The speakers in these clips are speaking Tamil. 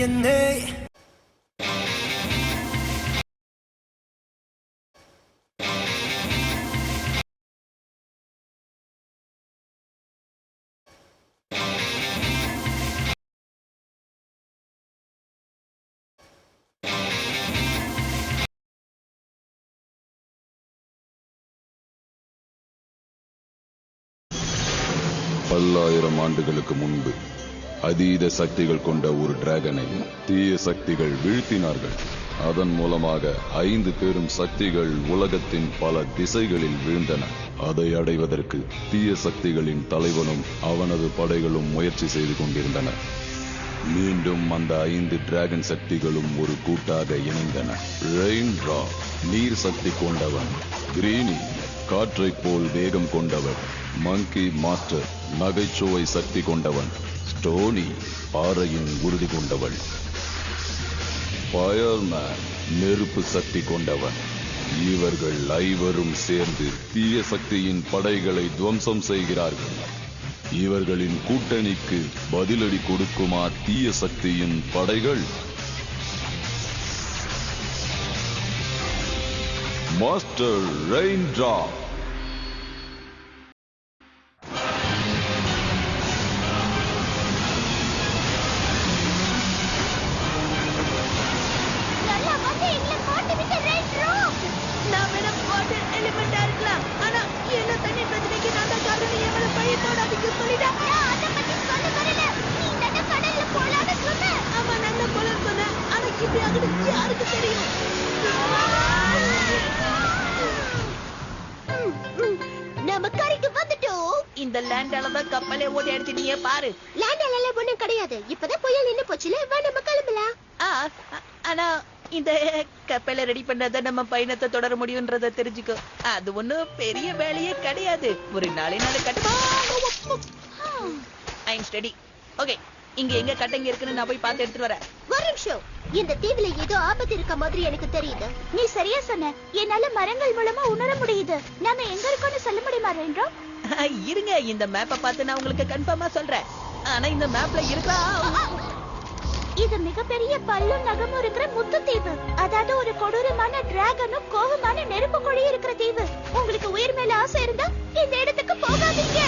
என்னை பல்லாயிரம் ஆண்டுகளுக்கு முன்பு அதீத சக்திகள் கொண்ட ஒரு டிராகனை தீய சக்திகள் வீழ்த்தினார்கள். அதன் மூலமாக 5 பெரும் சக்திகள் உலகத்தின் பல திசைகளில் வீழ்ந்தன. அதை அடைவதற்கு தீய சக்திகளின் தலைவனும் அவனது படைகளும் முயற்சி செய்து கொண்டிருந்தன. மீண்டும் அந்த 5 டிராகன் சக்திகளும் ஒரு கூட்டாக இணைந்தன. ரெயின் டிரா நீர் சக்தி கொண்டவன், கிரீனி காற்றைப் போல் வேகம் கொண்டவன், மங்கி மாஸ்டர் நகைச்சுவை சக்தி கொண்டவன், ஸ்டோனி பாறையின் உறுதி கொண்டவன், ஃபயர்மேன் நெருப்பு சக்தி கொண்டவன். இவர்கள் ஐவரும் சேர்ந்து தீய சக்தியின் படைகளை துவம்சம் செய்கிறார்கள். இவர்களின் கூட்டணிக்கு பதிலடி கொடுக்குமா தீய சக்தியின் படைகள்? Master rain drop. இந்த லேண்டால தான் கப்பலே ஓடி அடிச்சு நீயே பாரு. லேண்டால ஒண்ணும் கிடையாது. இப்பதான் புயல் நின்னு போச்சுல, வா நம்ம கிளம்பலாம். ஆனா இந்த கப்பலை ரெடி பண்ணாத நம்ம பயணத்தை தொடர முடியும்ன்றத தெரிஞ்சுக்கோ. அது ஒண்ணும் பெரிய வேலையே கிடையாது. ஒரு நாளை கட்டுமா. I'm study. ஓகே, இங்க எங்க கட்டைங்க இருக்குன்னு நான் போய் பார்த்து எடுத்துட்டு வரேன். ஒரு நிமிஷம், இந்த தீவுல ஏதோ ஆபத்து இருக்க மாதிரி எனக்கு தெரியுது. நீ சரியா சொன்ன. என்னால மரங்கள் மூலமா உணர முடியுது. நாம எங்க இருக்கோம்னு சொல்ல முடியுமா ரெயின்ட்ரோ? இருங்க, இந்த மேப்பை பார்த்து நான் உங்களுக்கு கன்ஃபார்மா சொல்றேன். ஆனா இந்த மேப்ல இருக்கா? இது மிகப்பெரிய பல்லும் நகமும் இருக்கிற முத்து தீவு. அதாவது ஒரு கொடூரமான டிராகனும் கோவமான நெருப்பு கோழி இருக்கிற தீவு. உங்களுக்கு உயிர் மேல ஆசை இருந்தா இந்த இடத்துக்கு போகாதீங்க.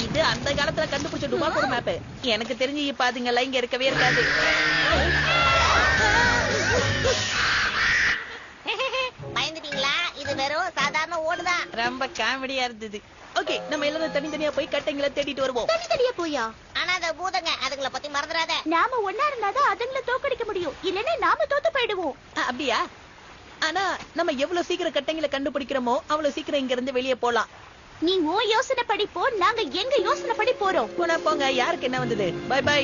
இது அந்த காலத்துல கண்டுபிடிச்ச டுபாக்கூர் மேப். எனக்கு தெரிஞ்சு இப்ப அதுங்கெல்லாம் இங்க இருக்கவே இருக்காது. பயந்துட்டீங்களா? இது வெறும் சாதாரண ஓடுதான். ரொம்ப காமெடியா இருந்தது. ஓகே, நம்ம எல்லாரும் தனித்தனியா போய் கட்டைங்களை தேடிட்டு வருவோம். தனித்தனியா போயா? ஆனா அத பூதங்க, அதுங்கள பத்தி மறந்துடாத. நாம ஒண்ணா இருந்தாதான் அதுங்கள தோக்கடிக்க முடியும். இல்லன்னா நாம தோத்து போயிடுவோம். அப்படியா? ஆனா நம்ம எவ்வளவு சீக்கிரம் கட்டைங்களை கண்டுபிடிக்கிறோமோ அவ்வளவு சீக்கிரம் இங்க இருந்து வெளியே போலாம். நீ ஓ யோசனை படி போ, நாங்க எங்க யோசனை படி போறோம். போனா போங்க, யாருக்கு என்ன வந்தது? Bye bye.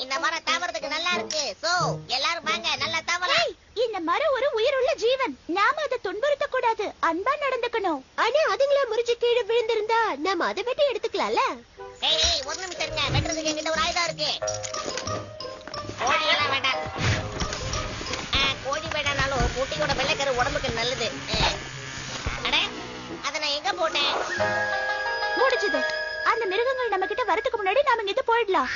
இந்த மரம் தாவறதுக்கு நல்லா இருக்கு. சோ எல்லாரும் வாங்க, நல்லா தாவலாம். இந்த மரம் ஒரு உயிருள்ள ஜீவன். நாம அதை துன்புறுத்த கூடாது, அன்பா நடந்துக்கணும். ஆனா அதுங்கள முறிஞ்சு கீழே விழுந்திருந்தா நாம அதை வெட்டி எடுத்துக்கலாம்ல. ஏய், ஒரு நிமிஷம் இருங்க. வெட்டுறதுக்கு என்கிட்ட ஒரு ஆயுதம் இருக்கு. கோழி எல்லாம் வேண்டாம். கோழி வேண்டானாலும் குட்டியோட வெள்ளைக்கரு உடம்புக்கு நல்லது. அட, அதை நான் எங்க போட்டேன்? முடிச்சது. அந்த மிருகங்கள் நம்ம கிட்ட வரதுக்கு முன்னாடி நாம இங்க போயிடலாம்.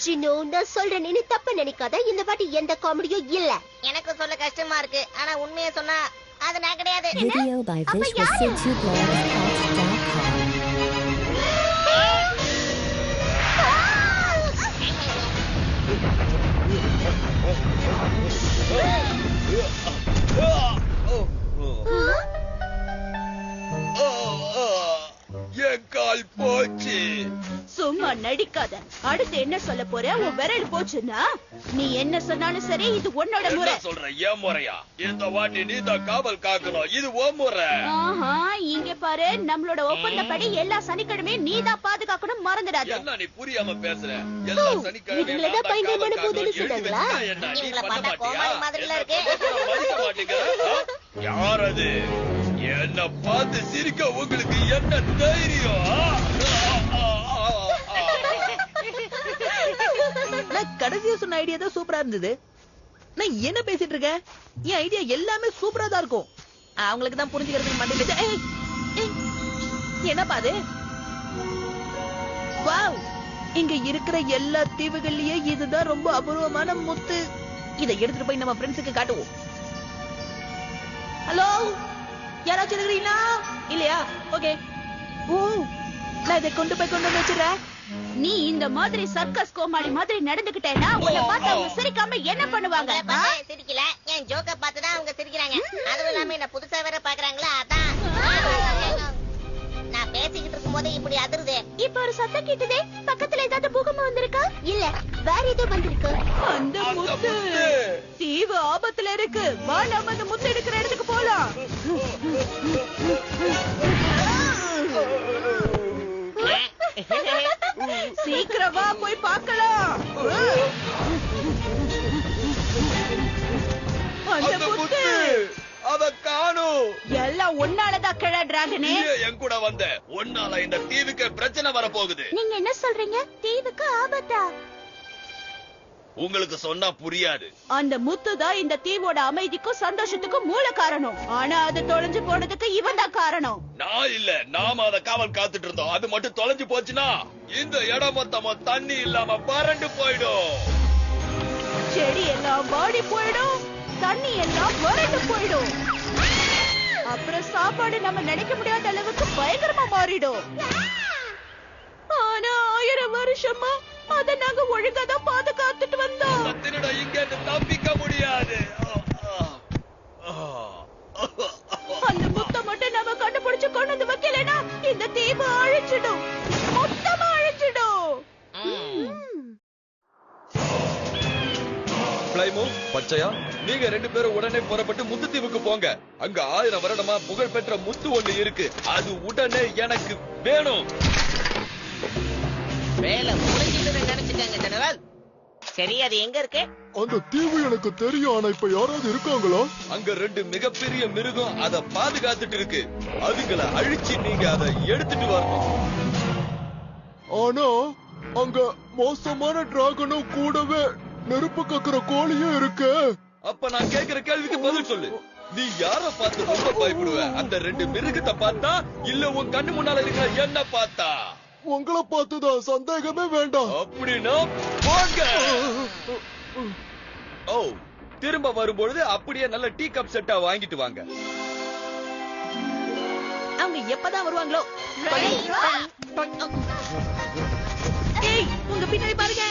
ஜினோ, நான் சொல்றேன், நீ தப்பு நினைக்காத. இந்த வாட்டி எந்த காமெடியும் இல்ல. எனக்கு சொல்ல கஷ்டமா இருக்கு, ஆனா உண்மையை சொன்னா அது நான் கிடையாது. Video by visualcity.com. கால் போச்சு. சும்மா நடிக்காத. அடுத்து என்ன சொல்ல போற? உன் விரல் போச்சுன்னா நீ என்ன சொன்னாலும் சரி, இது உன்னோட முறை. சொல்ற ஏன் முறையா? இந்த வாட்டி நீ தான் காவல் காக்கணும். இது ஓ முறை. ஆஹா, இங்க பாரு, நம்மளோட ஒப்பந்தப்படி எல்லா சனிக்கிழமையும் நீ தான் பாதுகாக்கணும், மறந்துடாத. என்ன நீ புரியாம பேசுற? எல்லா சனிக்கிழமையும் இதுல தான் பயங்கரமான பூதன்னு சொன்னாங்களா? இவங்கள பார்த்தா கோமாளி மாதிரில இருக்கு. மதிக்க மாட்டீங்க. யார் அது? என்ன பார்த்து சிரிக்க உங்களுக்கு என்ன தைரியம்? நான் கடைசியா சொன்ன ஐடியா தான் சூப்பரா இருந்தது. நான் என்ன பேசிட்டு இருக்கேன்? என் ஐடியா எல்லாமே சூப்பரா தான் இருக்கும். அவங்களுக்கு தான் புரிஞ்சுக்கிறதுக்கு மண்டியில. என்னப்பா அது? வாவ், இங்க இருக்கிற எல்லா தீவுகள்லயே இதுதான் ரொம்ப அபூர்வமான முத்து. இதை எடுத்துட்டு போய் நம்ம ஃப்ரெண்ட்ஸுக்கு காட்டுவோம். ஹலோ, யாராச்சும் இருக்கிறீங்களா? இல்லையா? ஓகே. ஓ, நான் இதை கொண்டு வந்து வச்சிடறேன். நீ இந்த மாதிரி சர்க்கஸ் கோமாளி மாதிரி நடந்துக்கிட்டேன்னா உன்னை பார்த்து அவங்க சிரிக்காம என்ன பண்ணுவாங்க? சிரிக்கல, என் ஜோக்க பார்த்துதான் அவங்க சிரிக்கிறாங்க. அதுவும் இல்லாம என்ன புதுசா வேற பாக்குறாங்களா, அதான் நான் பேசிக்கிட்டு இருக்கும் போதே இப்படி அதிருது. இப்ப ஒரு சத்தம் கேட்டதே, பக்கத்துல ஏதாவது பூகம்பம் வந்திருக்கா? இல்ல, வேற ஏதோ வந்திருக்கு. அந்த முத்து தீவு ஆபத்துல இருக்கு. வா, நம்ம அந்த முத்து எடுக்கிற இடத்துக்கு போலாம். சீக்கிரமா போய் பார்க்கலாம். அந்த முத்து அத காணோம். எல்லாம் ஒன்னாலதான் கிழ டிராகனே. என் கூட வந்த ஒன்னால இந்த தீவுக்கு பிரச்சனை வர போகுது. நீங்க என்ன சொல்றீங்க? தீவுக்கு ஆபத்தா? உங்களுக்கு சொன்னா புரியாது. அந்த முத்து தான் இந்த தீவோட அமைதிக்கும் சந்தோஷத்துக்கும் மூல காரணம். ஆனா அது தொலைஞ்சு போனதுக்கு இவன் தான் காரணம். நான் இல்ல, நாம அத காவல் காத்துட்டு இருந்தோம். அது மட்டும் தொலைஞ்சு போச்சுன்னா இந்த இடம் மொத்தமா தண்ணி இல்லாம வறண்டு போயிடும். செடி எல்லாம் வாடி போயிடும், தண்ணி எல்லாம் வறண்டு போயிடும். அப்புறம் சாப்பாடு நம்ம நினைக்க முடியாத அளவுக்கு பயங்கரமா மாறிடும். ஆனா 1000 வருஷமா அத நாங்க ஒழுங்கா தான் பாதுகாத்துட்டு வந்தோம். திருட இங்க இருந்து தப்பிக்க முடியாது. அந்த முத்தை மட்டும் நம்ம கண்டுபிடிச்சு கொண்டு வந்து வைக்கலனா இந்த தீவு அழிச்சிடும், மொத்தமா அழிச்சிடும். பிளைமோ, பச்சையா, நீங்க 2 பேரும் உடனே புறப்பட்டு முத்து தீவுக்கு போங்க. அங்க 1000 வருடமா புகழ் பெற்ற முத்து ஒண்ணு இருக்கு. அது உடனே எனக்கு வேணும். வேலை முடிஞ்சிட்டு நினைச்சுட்டாங்க ஜெனரல். சரி, அது எங்க இருக்கு? அந்த தீவு எனக்கு தெரியும். ஆனா இப்ப யாராவது இருக்காங்களா? அங்க 2 மிகப்பெரிய மிருகம் அத பாதுகாத்துட்டு இருக்கு. அதுங்களை அழிச்சு நீங்க அதை எடுத்துட்டு வரணும். ஆனா அங்க மோசமான டிராகனும் கூடவே நெருப்பு கக்குற கோழியும் இருக்கு. அப்ப நான் கேக்குற கேள்விக்கு பதில் சொல்லு. நீ யார பார்த்து ரொம்ப பயப்படுவ? அந்த 2 மிருகத்தை பார்த்தா, இல்ல உன் கண்ணு முன்னால இருக்கிற என்ன பார்த்தா? உங்களை பார்த்துதான், சந்தேகமே வேண்டாம். அப்படின்னா போங்க. ஓ, திரும்ப வரும்பொழுது அப்படியே நல்ல டீ கப் செட்டா வாங்கிட்டு வாங்க. அவங்க எப்பதான் வருவாங்களோ? ஏய், உங்க பின்னாடி பாருங்க.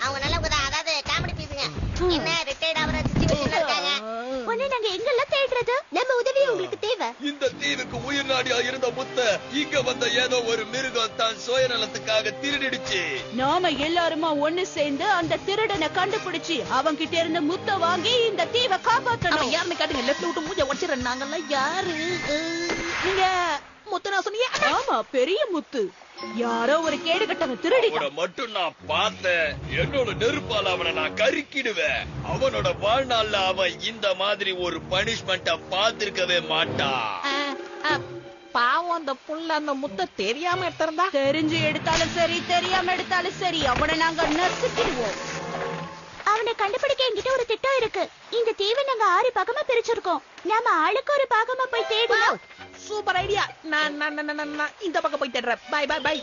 அவங்க நல்லவங்கதான். அதாவது காமெடி பீஸுங்க. என்ன ரிட்டையர்ட் ஆவற சிச்சுவேஷன்ல இருக்காங்க. உன்னை நாங்க எங்கெல்லாம் தேடுறது? நம்ம உதவி உங்களுக்கு தேவை. இந்த தீவுக்கு உயிர் நாடியா இருந்த முத்த இங்க வந்த ஏதோ ஒரு மிருகம் தான் சுயநலத்துக்காக திருடிடுச்சு. நாம எல்லாருமா ஒண்ணு சேர்ந்து அந்த திருடனை கண்டுபிடிச்சு அவங்க கிட்ட இருந்து முத்த வாங்கி இந்த தீவை காப்பாத்தணும். யாருன்னு காட்டுங்க. லெஃப்ட் விட்டு மூஞ்ச உடைச்சிடறேன். நாங்கெல்லாம் யாரு? நீங்க முத்து நான் சொன்னீங்க. ஆமா, பெரிய முத்து. யாரோ ஒரு கேடு கட்டவன் திருடிட்டான். மட்டும் நான் பார்த்தேன். என்னோட நெருப்பால அவனை நான் கருக்கிடுவேன். அவனோட வாழ்நாள்ல அவன் இந்த மாதிரி ஒரு பனிஷ்மெண்ட பார்த்திருக்கவே மாட்டான். பாவம், அந்த புள்ள அந்த முத்த தெரியாம எடுத்திருந்தா. தெரிஞ்சு எடுத்தாலும் சரி, தெரியாம எடுத்தாலும் சரி, அவனை நாங்க நசுக்கிடுவோம். அவனை கண்டுபிடிக்க என்கிட்ட ஒரு திட்டம் இருக்கு. இந்த தீவை நாங்க 6 பாகமா பிரிச்சிருக்கோம். நாம ஆளுக்கு ஒரு பாகமா போய் தேடலாம். Super idea. நான் இந்த பக்கம் போய் தேடுறேன். Bye bye bye.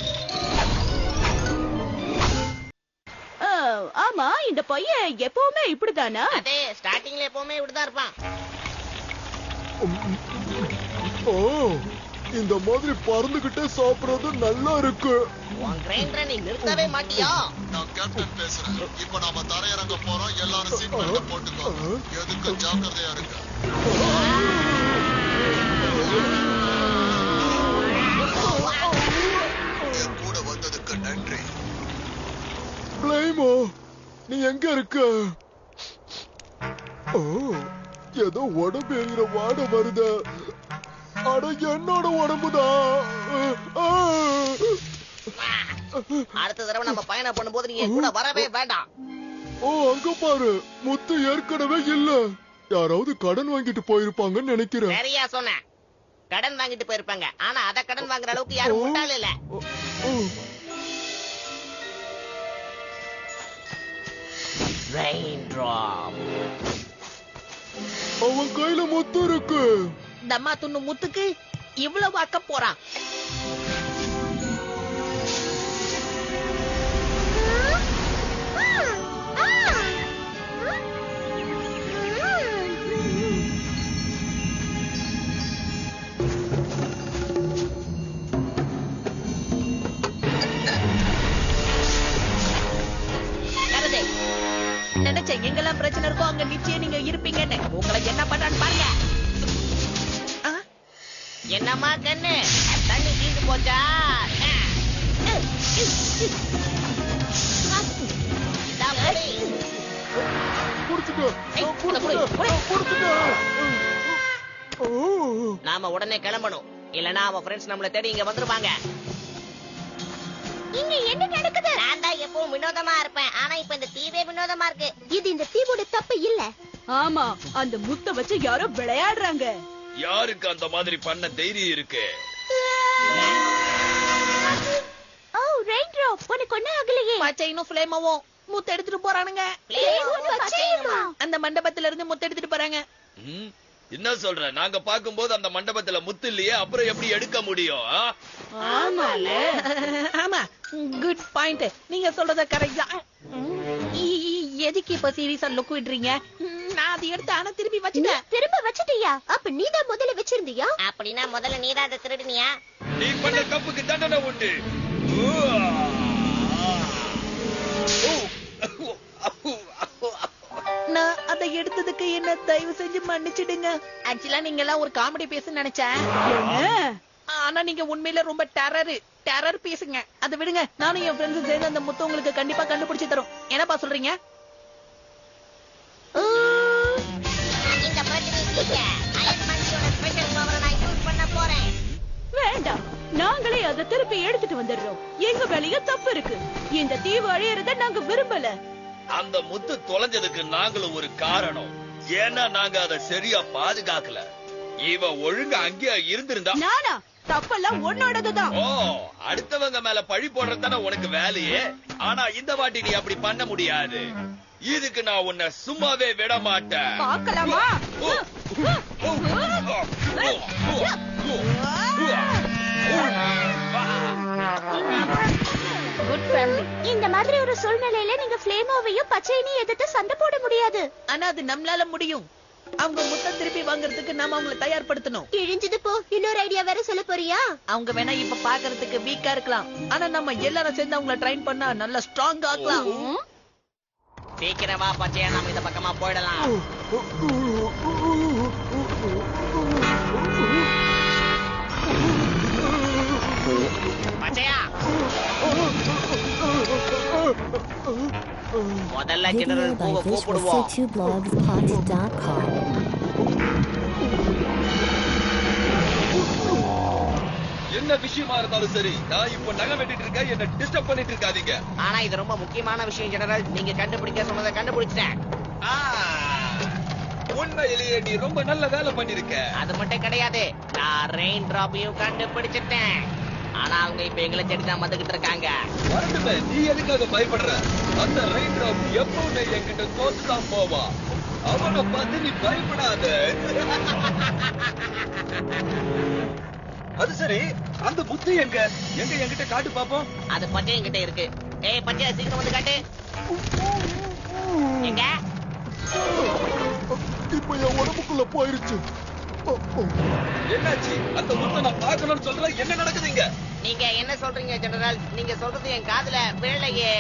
ஆமா, இந்த பையன் எப்பவுமே இப்படிதானா? அதே ஸ்டார்டிங்ல எப்பவுமே இப்படிதான் இருப்பான். ஓ, இந்த மாதிரி பறந்துகிட்டே சாப்பிடுறது நல்லா இருக்கு. உன் கிரைண்டரை நீ நிறுத்தவே மாட்டியா? நான் கேப்டன் பேசுறேன். இப்ப நாம தரையிறங்க போறோம். எல்லாரும் சீட் பெல்ட் போட்டுக்கோங்க. எதுக்கு ஜாக்கிரதையா இருங்க. என் கூட வந்ததுக்கு நன்றி. பிளைமோ, நீ எங்க இருக்க? ஓ, ஏதோ உடம்பு எரிகிற வாட வருது. அட, என்னோட உடம்புதான். அடுத்த தடவை நம்ம பயணம் பண்ணும்போது நீ கூட வரவே வேண்டாம். ஓ, அங்க பாரு, முத்து ஏற்கனவே இல்ல. யாராவது கடன் வாங்கிட்டு போயிருப்பாங்கன்னு நினைக்கிறேன். சரியா சொன்ன. கடன் வாங்கிட்டு போயிருப்பாங்க. ஆனா அத கடன் வாங்குற அளவுக்கு யாரும் முட்டாள் இல்ல. Raindrop. அவன் கையில முத்து இருக்கு. தம்மா துண்ணு முத்துக்கு இவ்வளவு அக்க போறான். நினைச்சேன் எங்கெல்லாம் பிரச்சனை இருக்கோ அங்க நிச்சயம் நீங்க இருப்பீங்கன்னு. உங்களை என்ன பண்றான்னு பாருங்க. என்னம்மா கண்ணு தண்ணி தீர்ந்து போச்சா? நாம உடனே கிளம்பணும், இல்லனா அவன் ஃப்ரெண்ட்ஸ் நம்மள தேடி இங்க வந்துருவாங்க. இங்க என்ன நடக்குது? நான் தான் எப்பவும் வினோதமா இருப்பேன், ஆனா இப்ப இந்த தீவே வினோதமா இருக்கு. இது இந்த தீவோட தப்பு இல்ல. ஆமா, அந்த முத்த வச்சு யாரோ விளையாடுறாங்க. யாருக்கு அந்த மாதிரி பண்ண தைரியம் இருக்கு? ஓ ரெயின் டிராப், உனக்கு ஒண்ணு ஆகலையே. பச்சைனும் ஃப்ளேமாவும் முத்த எடுத்துட்டு போறானுங்க. அந்த மண்டபத்துல இருந்து முத்த எடுத்துட்டு போறாங்க. என்ன சொல்ற? நாங்க பாக்கும்போது அந்த மண்டபத்துல முத்து இல்லையே, அப்புறம் எப்படி எடுக்க முடியும்? ஆமால, ஆமா, குட் பாயிண்ட். நீங்க சொல்றத கரெக்ட் தான். எதுக்கு இப்ப சீரியஸா லுக் விடுறீங்க? நான் அதை எடுத்து ஆனா திருப்பி வச்சுட்டேன். திரும்ப வச்சிட்டியா? அப்ப நீதான் முதல்ல வச்சிருந்தியா? அப்படின்னா முதல்ல நீதான் அதை திருடுனியா? நீ பண்ண தப்புக்கு தண்டனை உண்டு. நான் அதை எடுத்ததுக்கு என்ன தயவு செஞ்சு மன்னிச்சிடுங்க. ஆக்சுவலா நீங்க எல்லாம் ஒரு காமெடி பேச நினைச்சேன், ஆனா நீங்க உண்மையில ரொம்ப டெரர் பேசுங்க. அதை விடுங்க, நானும் என் ஃப்ரெண்ட்ஸ் சேர்ந்து அந்த முத்து உங்களுக்கு கண்டிப்பா கண்டுபிடிச்சு தரும். என்னப்பா சொல்றீங்க? இந்த பிரச்சனைக்கு அயன் மனுஷனோட ஸ்பெஷல் பவரை நான் யூஸ் பண்ண போறேன். வேண்டாம், நாங்களே அதை திருப்பி எடுத்துட்டு வந்துடுறோம். எங்க வேலைய தப்பு இருக்கு. இந்த தீவு அழியறத நாங்க விரும்பல. அந்த முத்து தொலைஞ்சதுக்கு நாங்களும் ஒரு காரணம். ஏன்னா நாங்க அதை சரியா பாதுகாக்கல. இவ ஒழுங்கா அங்கேயே இருந்திருந்தா. நானா? தப்பெல்லாம் உன்னோடதுதான். ஓ, அடுத்தவங்க மேல பழி போடுறதுதானே உனக்கு வேலையே. ஆனா இந்த வாட்டி நீ அப்படி பண்ண முடியாது. இதுக்கு நான் உன்னை சும்மாவே விட மாட்டேன். பார்க்கலாமா? Good family. இந்த மாதிரி ஒரு சூழ்நிலையில நீங்க ஃப்ளேமோவையும் பச்சையனையும் எதிர்த்து சண்டை போட முடியாது. ஆனா அது நம்மளால முடியும். அவங்க முத்த திருப்பி வாங்குறதுக்கு நாம அவங்களை தயார்படுத்தணும். கிழிஞ்சது போ. இன்னொரு ஐடியா வேற சொல்ல போறியா? அவங்க வேணா இப்ப பாக்குறதுக்கு வீக்கா இருக்கலாம், ஆனா நம்ம எல்லாரும் சேர்ந்து அவங்களை ட்ரைன் பண்ணா நல்லா ஸ்ட்ராங் ஆக்கலாம். சீக்கிரம் வா பச்சையா, நாம இந்த பக்கமா போயிடலாம். பச்சையா, முதல்ல ஜெனரல் பூவை கூப்பிடுவோம். என்ன விஷயமா இருந்தாலும் சரி, நான் இப்ப நகை வெட்டிட்டு இருக்கேன், என்ன டிஸ்டர்ப் பண்ணிட்டு இருக்காதீங்க. ஆனா இது ரொம்ப முக்கியமான விஷயம் ஜெனரல். நீங்க கண்டுபிடிக்க சொன்னதை கண்டுபிடிச்சிட்டேன். உண்மையிலேயே நீ ரொம்ப நல்ல வேலை பண்ணிருக்க. அது மட்டும் கிடையாது, நான் ரெயின் டிராப்பையும் கண்டுபிடிச்சிட்டேன். ஆனா அவங்க இப்ப எங்களை தேடிதான் வந்துகிட்டு இருக்காங்க. வரட்டுமே, நீ எதுக்காக பயப்படுற? அந்த ரெயின் டிராப் எப்பவுமே என்கிட்ட தோத்துதான் போவான். அவனை பார்த்து நீ பயப்படாத. அது சரி, அந்த முத்து எங்க என்கிட்ட காட்டு பாப்போம். அது பச்சை என்கிட்ட இருக்கு. ஏய் பச்சை, சீக்கிரம் வந்து காட்டு. எங்க? இப்ப என் உடம்புக்குள்ள போயிருச்சு. என்னாச்சு? அந்த முத்தை நான் பார்க்கணும்னு சொல்றேன், என்ன நடக்குதுங்க? நீங்க என்ன சொல்றீங்க ஜெனரல்? நீங்க சொல்றது என் காதுல விழலையே.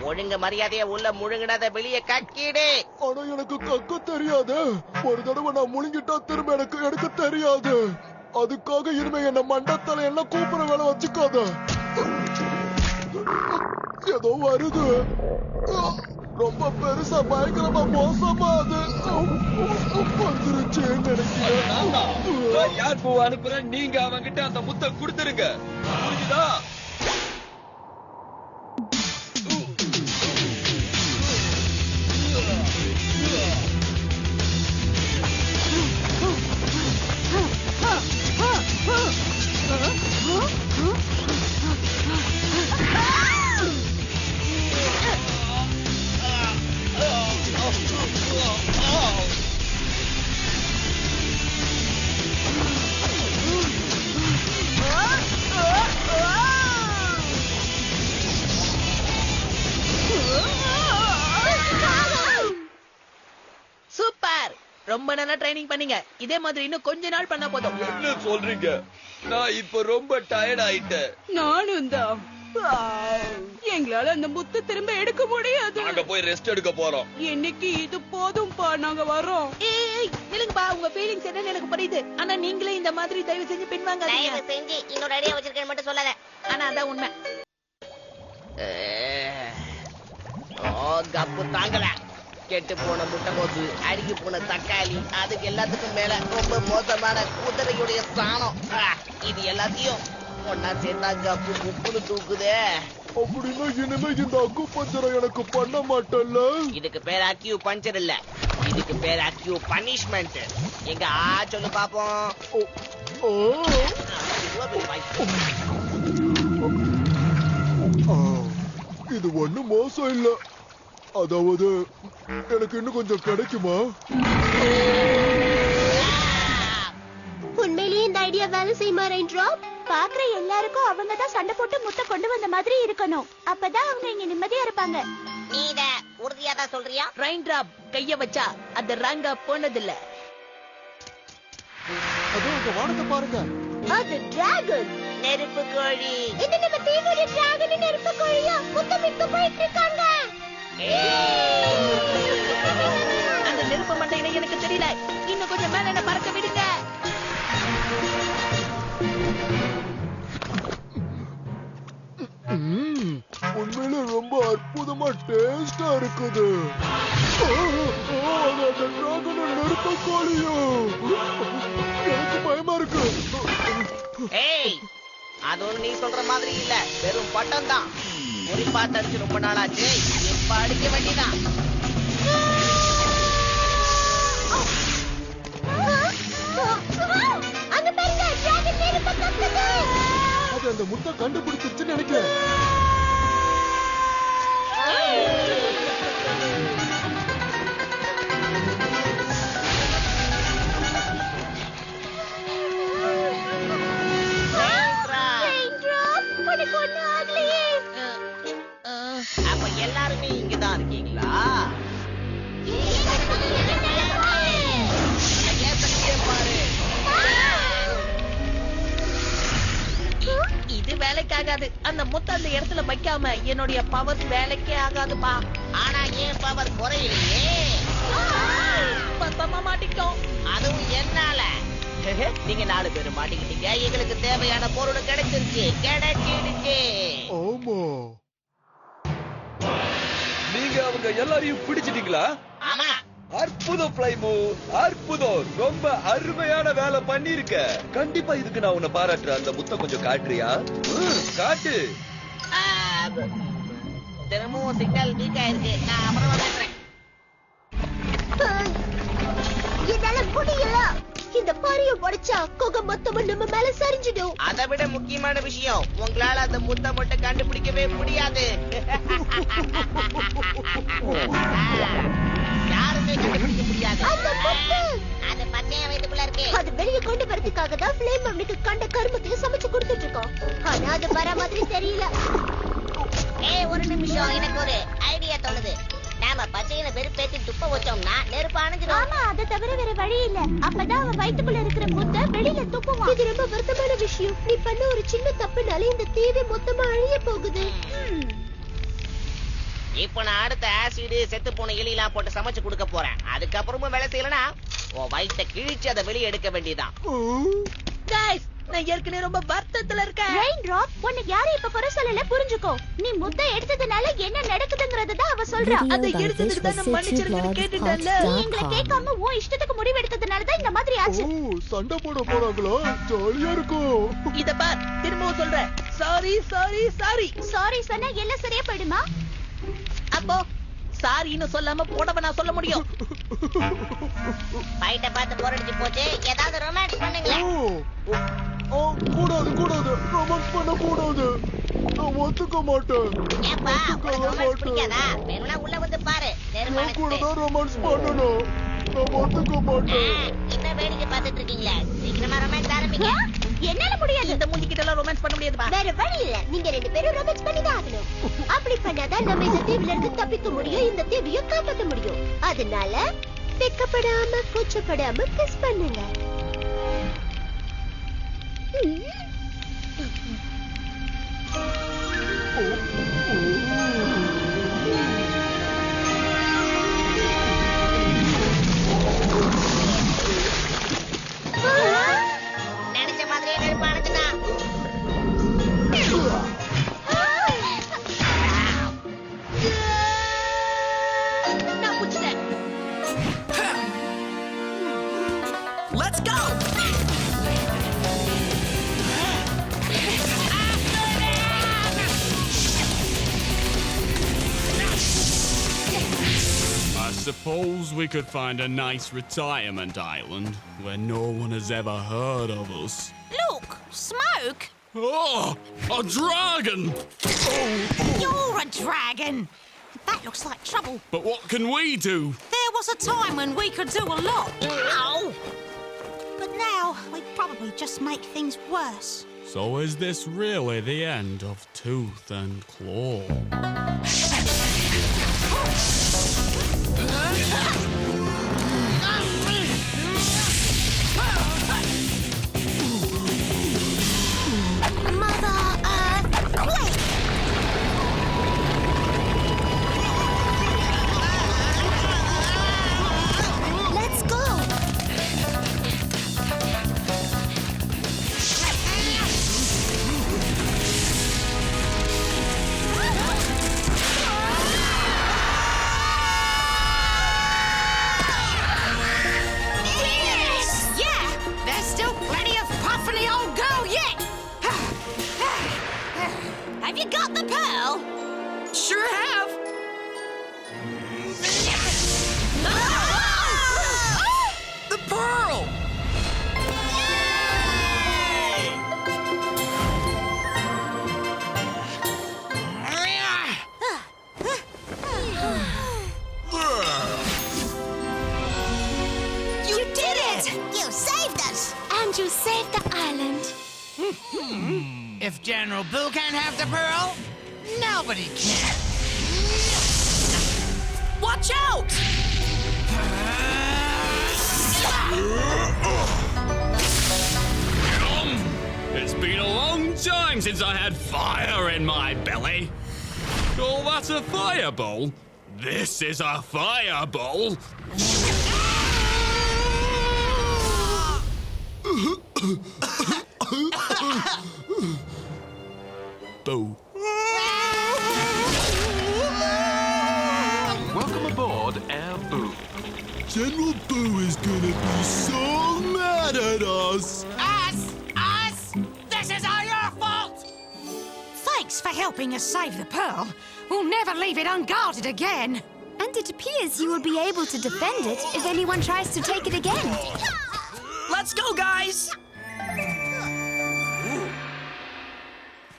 ஒழுங்கு மரியாதையா உள்ள முழுங்கினத வெளியே கக்கிடு. ஆனா எனக்கு கக்க தெரியாது. ஒரு தடவை நான் முழுங்கிட்டா திரும்ப எனக்கு எடுக்க தெரியாது. அதுக்காக இனிமே என்ன மண்டத்தல என்ன கூப்பிட வேலை வச்சுக்காத. ஏதோ வருது, ரொம்ப பெருசா பயங்கரமா மோசமா அது வந்துருச்சு நினைக்கிறேன். யார் பூ அனுப்புறேன், நீங்க அவங்கிட்ட அந்த முத்தை கொடுத்துருங்க. புரிஞ்சுதா? ரொம்ப நல்லா ட்ரைனிங் பண்ணீங்க. இதே மாதிரி இன்னும் கொஞ்ச நாள் பண்ணா போதும். என்ன சொல்றீங்க? நான் இப்ப ரொம்ப டயர்ட் ஆயிட்டேன். நானும் தான். எங்களால அந்த முத்து திரும்ப எடுக்க முடியாது. நாங்க போய் ரெஸ்ட் எடுக்க போறோம். இன்னைக்கு இது போதும்பா, நாங்க வரோம். இல்லங்கப்பா, உங்க ஃபீலிங்ஸ் என்னன்னு எனக்கு புரியுது. ஆனா நீங்களே இந்த மாதிரி தயவு செஞ்சு பின்வாங்காதீங்க. தயவு செஞ்சு இன்னொரு ஐடியா வச்சிருக்கேன்னு மட்டும் சொல்லாத. ஆனா அதான் உண்மை. கப்பு தாங்கல. கெட்டு போன முட்டைகோசு, அழுகி போன தக்காளி, அதுக்கு எல்லாத்துக்கும் மேல ரொம்ப மோசமான குதிரையுடைய சாணம். இது எல்லாத்தையும் ஒன்னா சேர்த்தா கப்பு உப்புன்னு தூக்குதே. அப்படின்னா இனிமே இந்த அக்கு பஞ்சரை எனக்கு பண்ண மாட்டேன்ல? இதுக்கு பேர் அக்யூ பஞ்சர் இல்ல, இதுக்கு பேர் அக்யூ பனிஷ்மெண்ட். எங்க சொல்லு பாப்போம். இது ஒண்ணு மோசம் இல்ல. அதாவது எனக்கு இன்னும் கொஞ்சம் கிடைக்குமா? உண்மையிலேயே இந்த ஐடியா வேலை செய்யுமா ரெயின்ட்ராப்? பாக்குற எல்லாருக்கும் அவங்க தான் சண்டை போட்டு முட்டை கொண்டு வந்த மாதிரி இருக்கணும். அப்பதான் அவங்க இங்க நிம்மதியா இருப்பாங்க. நீ இத உறுதியா தான் சொல்றியா? ரெயின் டிராப் கைய வச்சா அது ராங்கா போனதில்ல. அது உங்க வானத்தை பாருங்க. அது டிராகன். நெருப்பு கோழி. இது நம்ம தீவுடைய டிராகன் நெருப்பு கோழியா? முத்தமிட்டு போயிட்டு இருக்காங்க. அந்த நெருப்பு மண்டையில எனக்கு தெரியல. இன்னும் கொஞ்சம் மேல என்ன பறக்க விடுங்க. உண்மையில ரொம்ப அற்புதமா டேஸ்டா இருக்குது. நெருப்பு கோழியோ? எனக்கு பயமா இருக்கு. ஏய், அது ஒண்ணு நீ சொல்ற மாதிரி இல்ல, வெறும் பட்டம் தான். குறிப்பா தடிச்சு ரொம்ப நாளாச்சு, இப்ப அடிக்க வேண்டியதான். அது அந்த முட்டை கண்டுபிடிச்சிருச்சுன்னு நினைக்கிறேன். அப்ப எல்லாருமே இங்கதான் இருக்கீங்களா? பாரு, இது வேலைக்காகாது. அந்த முட்டை அந்த இடத்துல வைக்காம என்னுடைய பவர் வேலைக்கே ஆகாதுப்பா. ஆனா ஏன் பவர் குறையிலையே? பத்தமா மாட்டிக்கிட்டோம். அதுவும் என்னால. நீங்க 4 பேரும் மாட்டிக்கிட்டீங்க. எங்களுக்கு தேவையான பொருள் கிடைச்சிருச்சு. ஆமா, நீங்க அவங்க எல்லாரையும் பிடிச்சிட்டீங்களா? ஆமா. அற்புதம் ஃப்ளைமோ, அற்புதம். ரொம்ப அருமையான வேலை பண்ணிருக்க. கண்டிப்பா இதுக்கு நான் உன்னை பாராட்டுறேன். அந்த முத்தை கொஞ்சம் காட்டுறியா? காட்டு. திரும்பவும் சிக்னல் வீக் ஆயிருக்கு. நான் அப்புறமா பேசுறேன். என்னால முடியல. இந்த பாரிய உடைச்சா கொகை மொத்தமும் நம்ம மேல சரிஞ்சிடும். அதை விட முக்கியமான விஷயம், உங்களால அந்த முத்தை மட்டும் கண்டுபிடிக்கவே முடியாது. யாருமே கண்டுபிடிக்க முடியாது. அது பச்சையா வயித்துக்குள்ள இருக்கு. அது வெளியே கொண்டு வரதுக்காக தான் ஃப்ளேம் அவனுக்கு கண்ட கருமத்தையும் சமைச்சு கொடுத்துட்டு இருக்கோம். ஆனா அது வர மாதிரி தெரியல. ஒரு நிமிஷம், எனக்கு ஒரு ஐடியா தோணுது. நாம பச்சையில வெறுப்பேத்தி துப்ப வச்சோம்னா நெருப்பு அணைஞ்சிடும். ஆமா, அதை தவிர வேற வழி இல்ல. அப்பதான் அவன் வயித்துக்குள்ள இருக்கிற முத்தை வெளியில துப்புவான். இது ரொம்ப வருத்தமான விஷயம். நீ பண்ண ஒரு சின்ன தப்புனால இந்த தீவு மொத்தமா அழிய போகுது. இப்ப நான் அடுத்த ஆசிட் செத்து போன எலியெல்லாம் போட்டு சமைச்சு கொடுக்க போறேன். அதுக்கப்புறமும் வேலை செய்யலனா உன் வயித்தை கிழிச்சு அதை வெளியே எடுக்க வேண்டியதான். Guys, நான் ஏற்கனவே ரொம்ப வருத்தத்துல இருக்கேன். ரெயின் டிராப், உன்னை யாரும் இப்ப குறை சொல்லல, புரிஞ்சுக்கோ. நீ முட்டை எடுத்ததுனால என்ன நடக்குதுங்கறத தான் அவ சொல்றா. அதை எடுத்ததுக்கு தான் நான் மன்னிச்சிருக்கேன்னு கேட்டுட்டேன்ல. நீ எங்களை கேட்காம உன் இஷ்டத்துக்கு முடிவு எடுத்ததுனால தான் இந்த மாதிரி ஆச்சு. சண்டை போட போறாங்களா? ஜாலியா இருக்கும். இத பார், திரும்பவும் சொல்றேன். Sorry sorry sorry. சாரி சொன்னா எல்லாம் சரியா போயிடுமா? அப்போ சாரின்னு சொல்லாம போடவ நான் சொல்ல முடியும். ஃபைட்ட பார்த்து போர் அடிச்சு போச்சு. ஏதாவது ரொமான்ஸ் பண்ணுங்க. கூடாது கூடாது, ரொமான்ஸ் பண்ண கூடாது. நான் ஒத்துக்க மாட்டேன். ஏப்பா, உனக்கு ரொமான்ஸ் பிடிக்காதா? வேணும்னா உள்ள வந்து பாரு. நான் கூட தான் ரொமான்ஸ் பண்ணணும். நான் ஒத்துக்க மாட்டேன். என்ன வேடிக்கை பார்த்துட்டு இருக்கீங்களா? சீக்கிரமா ரொமான்ஸ் ஆரம்பிங்க. என்னால முடியாது. இந்த மூஞ்சி கிட்ட எல்லாம் ரொமான்ஸ் பண்ண முடியாதுப்பா. வேற வழி இல்ல. நீங்க 2 பேரும் ரொமான்ஸ் பண்ணி தான் ஆகணும். அப்படி பண்ணாதான் நம்ம இந்த தீவுல இருந்து தப்பிக்க முடியும், இந்த தீவையும் காப்பாற்ற முடியும். அதனால வெக்கப்படாம கூச்சப்படாம கிஸ் பண்ணுங்க. நினைச்ச மாதிரியே நெருப்பு அணைச்சுனா. நான் புடிச்சேன். Let's go! I suppose we could find a nice retirement island where no one has ever heard of us. Look, smoke. Oh, a dragon! You're a dragon. That looks like trouble. But what can we do? There was a time when we could do a lot. Ow! But now we probably just make things worse. So is this really the end of Tooth and Claw? Mother Earth, quake! Let's go! Yeah, there's still plenty of puff in the old girl yet. Have you got the pearl? Sure have. The pearl! You did it! You saved us! And you saved the island. If General Boo can't have the pearl, nobody can. Watch out! It's been a long time since I had fire in my belly. Oh, that's a fireball? This is a fireball. Boo. Welcome aboard Air Boo. General Boo is gonna be so mad at us. Us! This is all your fault! Thanks for helping us save the pearl. We'll never leave it unguarded again. And it appears you will be able to defend it if anyone tries to take it again. Let's go, guys!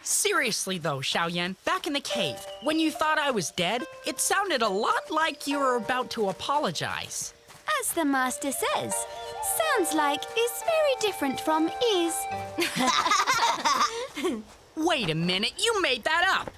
Seriously, though, Xiaoyan, back in the cave, when you thought I was dead, it sounded a lot like you were about to apologize. As the master says, sounds like is very different from is. Wait a minute, you made that up!